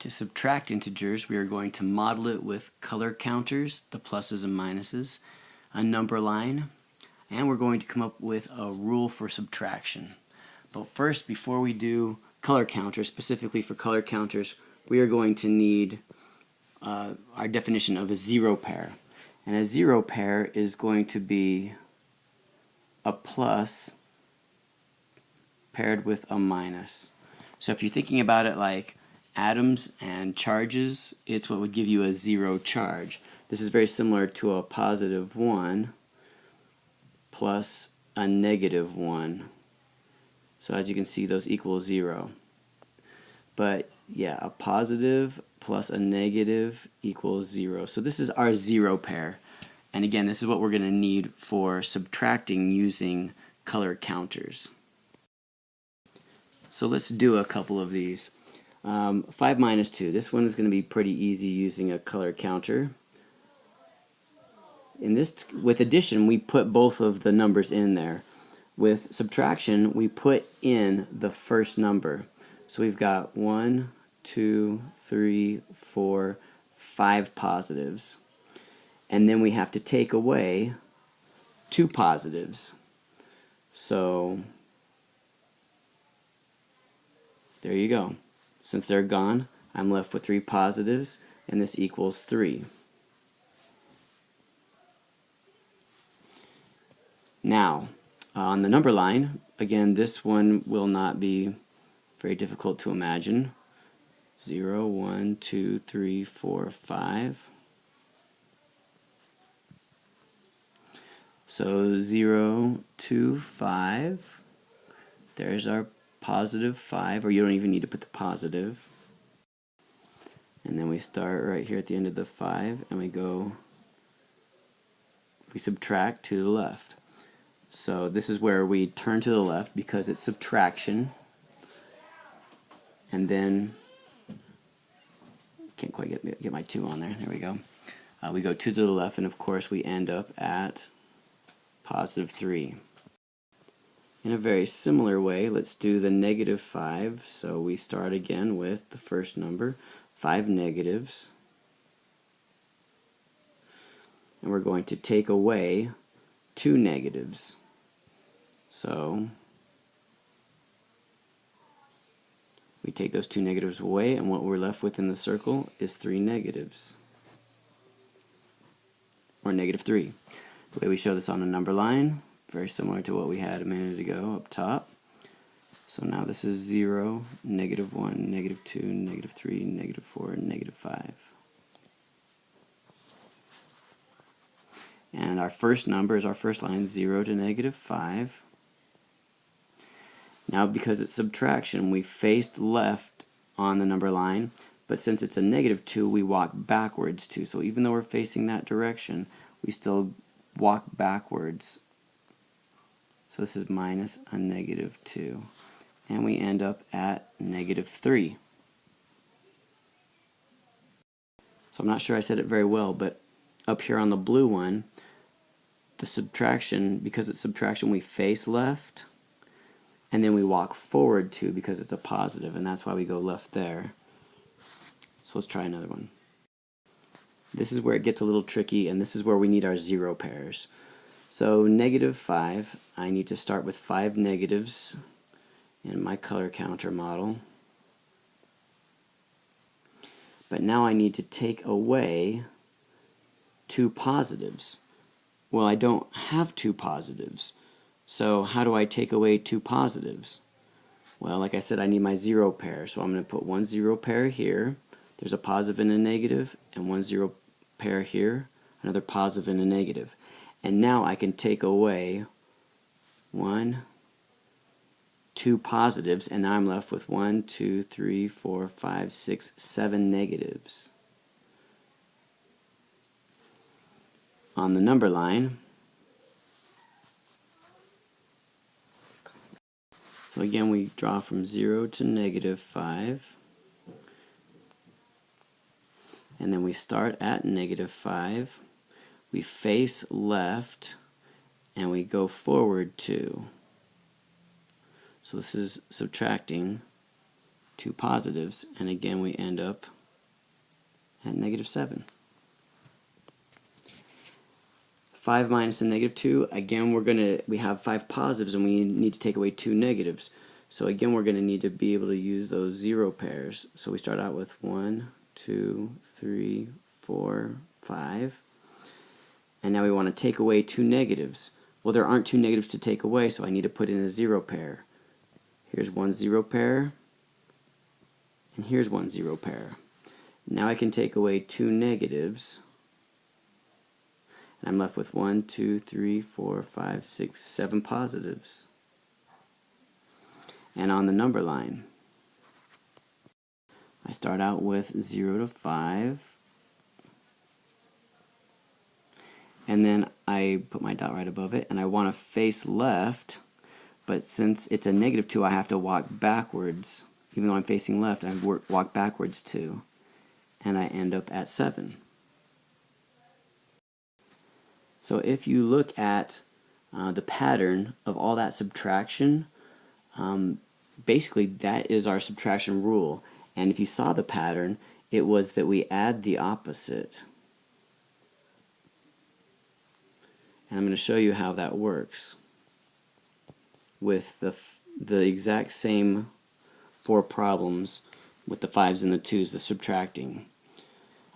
To subtract integers, we are going to model it with color counters, the pluses and minuses, a number line, and we're going to come up with a rule for subtraction. But first, before we do color counters, specifically for color counters, we are going to need our definition of a zero pair. And a zero pair is going to be a plus paired with a minus. So if you're thinking about it like atoms and charges, it's what would give you a zero charge. This is very similar to a positive 1 plus a negative 1. So as you can see, those equal 0. But yeah, a positive plus a negative equals 0. So this is our zero pair. And again, this is what we're going to need for subtracting using color counters. So let's do a couple of these. 5 minus 2. This one is going to be pretty easy using a color counter. With addition, we put both of the numbers in there. With subtraction, we put in the first number. So we've got 1, 2, 3, 4, 5 positives. And then we have to take away 2 positives. So there you go. Since they're gone, I'm left with 3 positives, and this equals 3. Now, on the number line, again, this one will not be very difficult to imagine. 0, 1, 2, 3, 4, 5. So 0, 2, 5. There's our positive 5, or you don't even need to put the positive. And then we start right here at the end of the 5, and we subtract to the left. So this is where we turn to the left because it's subtraction. And then, can't quite get my 2 on there. There we go. We go 2 to the left, and of course we end up at positive 3. In a very similar way, let's do the negative 5. So we start again with the first number, 5 negatives. And we're going to take away 2 negatives. So we take those 2 negatives away, and what we're left with in the circle is 3 negatives. Or negative 3. The way we show this on a number line, very similar to what we had a minute ago up top. So now this is 0, negative 1, negative 2, negative 3, negative 4, negative 5. And our first number is our first line, 0 to negative 5. Now because it's subtraction, we faced left on the number line, but since it's a negative 2, we walk backwards 2. So even though we're facing that direction, we still walk backwards. So this is minus a negative 2. And we end up at negative 3. So I'm not sure I said it very well, but up here on the blue one, the subtraction, because it's subtraction, we face left, and then we walk forward 2 because it's a positive, and that's why we go left there. So let's try another one. This is where it gets a little tricky, and this is where we need our zero pairs. So negative 5, I need to start with 5 negatives in my color counter model. But now I need to take away 2 positives. Well, I don't have 2 positives. So how do I take away 2 positives? Well, like I said, I need my zero pair. So I'm going to put one zero pair here. There's a positive and a negative, and one zero pair here, another positive and a negative. And now I can take away 1, 2 positives, and now I'm left with 1, 2, 3, 4, 5, 6, 7 negatives. On the number line, so again we draw from 0 to negative 5, and then we start at negative 5, we face left, and we go forward 2. So this is subtracting 2 positives, and again we end up at -7. 5 minus a -2, again we have 5 positives and we need to take away 2 negatives. So again we're going to need to be able to use those 0 pairs. So we start out with 1, 2, 3, 4, 5. And now we want to take away 2 negatives. Well, there aren't 2 negatives to take away, so I need to put in a 0 pair. Here's one 0 pair, and here's one 0 pair. Now I can take away 2 negatives, and I'm left with 1, 2, 3, 4, 5, 6, 7 positives. And on the number line, I start out with 0 to 5, and then I put my dot right above it, and I want to face left, but since it's a -2, I have to walk backwards. Even though I'm facing left, I walk backwards 2, and I end up at 7. So if you look at the pattern of all that subtraction, basically that is our subtraction rule. And if you saw the pattern, it was that we add the opposite. And I'm going to show you how that works with the exact same 4 problems with the 5s and the 2s, the subtracting,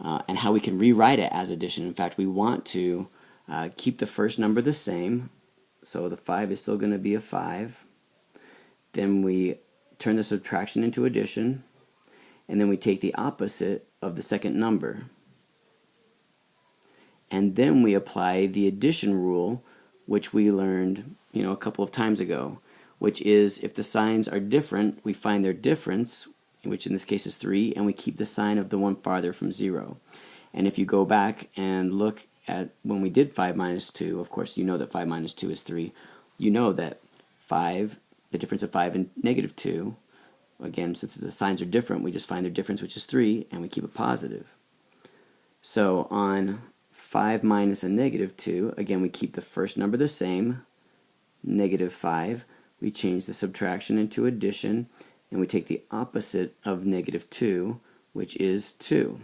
and how we can rewrite it as addition. In fact, we want to keep the first number the same, so the 5 is still going to be a 5. Then we turn the subtraction into addition, and then we take the opposite of the second number. And then we apply the addition rule, which we learned, a couple of times ago, which is if the signs are different, we find their difference, which in this case is 3, and we keep the sign of the one farther from 0. And if you go back and look at when we did 5 minus 2, of course you know that 5 minus 2 is 3. You know that 5, the difference of 5 and -2, again, since the signs are different, we just find their difference, which is 3, and we keep it positive. So on 5 minus a -2, again, we keep the first number the same, -5. We change the subtraction into addition, and we take the opposite of -2, which is 2.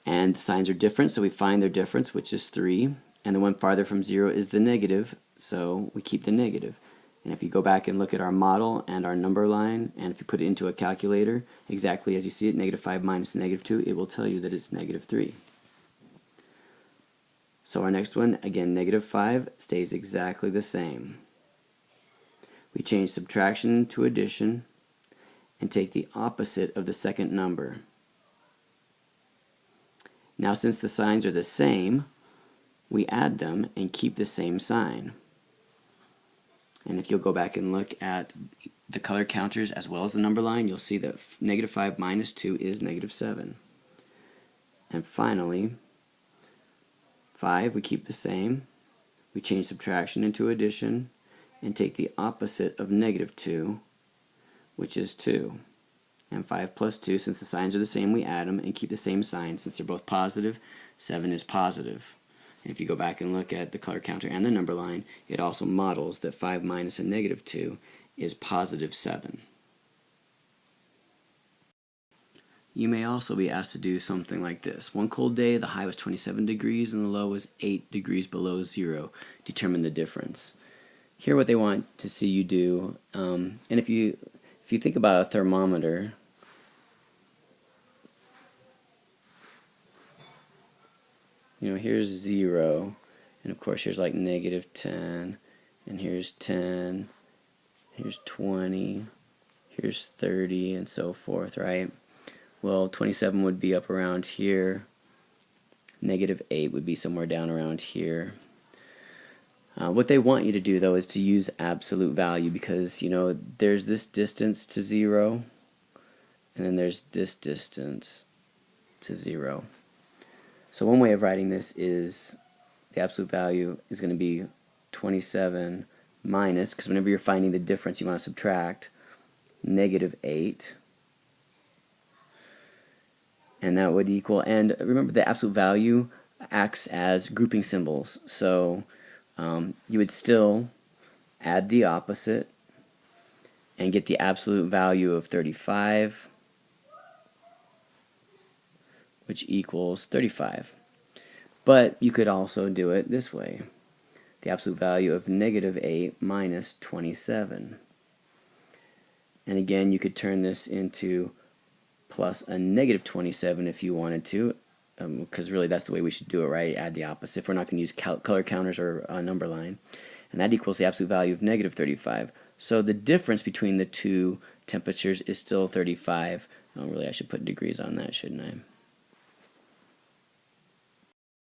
And the signs are different, so we find their difference, which is 3. And the one farther from 0 is the negative, so we keep the negative. And if you go back and look at our model and our number line, and if you put it into a calculator, exactly as you see it, -5 minus -2, it will tell you that it's -3. So our next one, again, -5 stays exactly the same. We change subtraction to addition and take the opposite of the second number. Now since the signs are the same, we add them and keep the same sign. And if you'll go back and look at the color counters as well as the number line, you'll see that -5 minus 2 is -7. And finally, 5 we keep the same. We change subtraction into addition and take the opposite of -2, which is 2. And 5 plus 2, since the signs are the same, we add them and keep the same sign. Since they're both positive, 7 is positive. And if you go back and look at the color counter and the number line, it also models that 5 minus a -2 is +7. You may also be asked to do something like this. One cold day, the high was 27 degrees and the low was 8 degrees below 0. Determine the difference. Here what they want to see you do, and if you think about a thermometer, here's 0, and of course here's like -10, and here's 10, here's 20, here's 30, and so forth, right? Well, 27 would be up around here, -8 would be somewhere down around here. What they want you to do, though, is to use absolute value because, there's this distance to 0, and then there's this distance to 0. So one way of writing this is the absolute value is going to be 27 minus, because whenever you're finding the difference you want to subtract, -8. And that would equal, and remember the absolute value acts as grouping symbols. So you would still add the opposite and get the absolute value of 35. which equals 35. But you could also do it this way. The absolute value of negative 8 minus 27. And again, you could turn this into plus a negative 27 if you wanted to, because really that's the way we should do it, right? Add the opposite if we're not going to use color counters or a number line. And that equals the absolute value of negative 35. So the difference between the two temperatures is still 35. Really, I should put degrees on that, shouldn't I?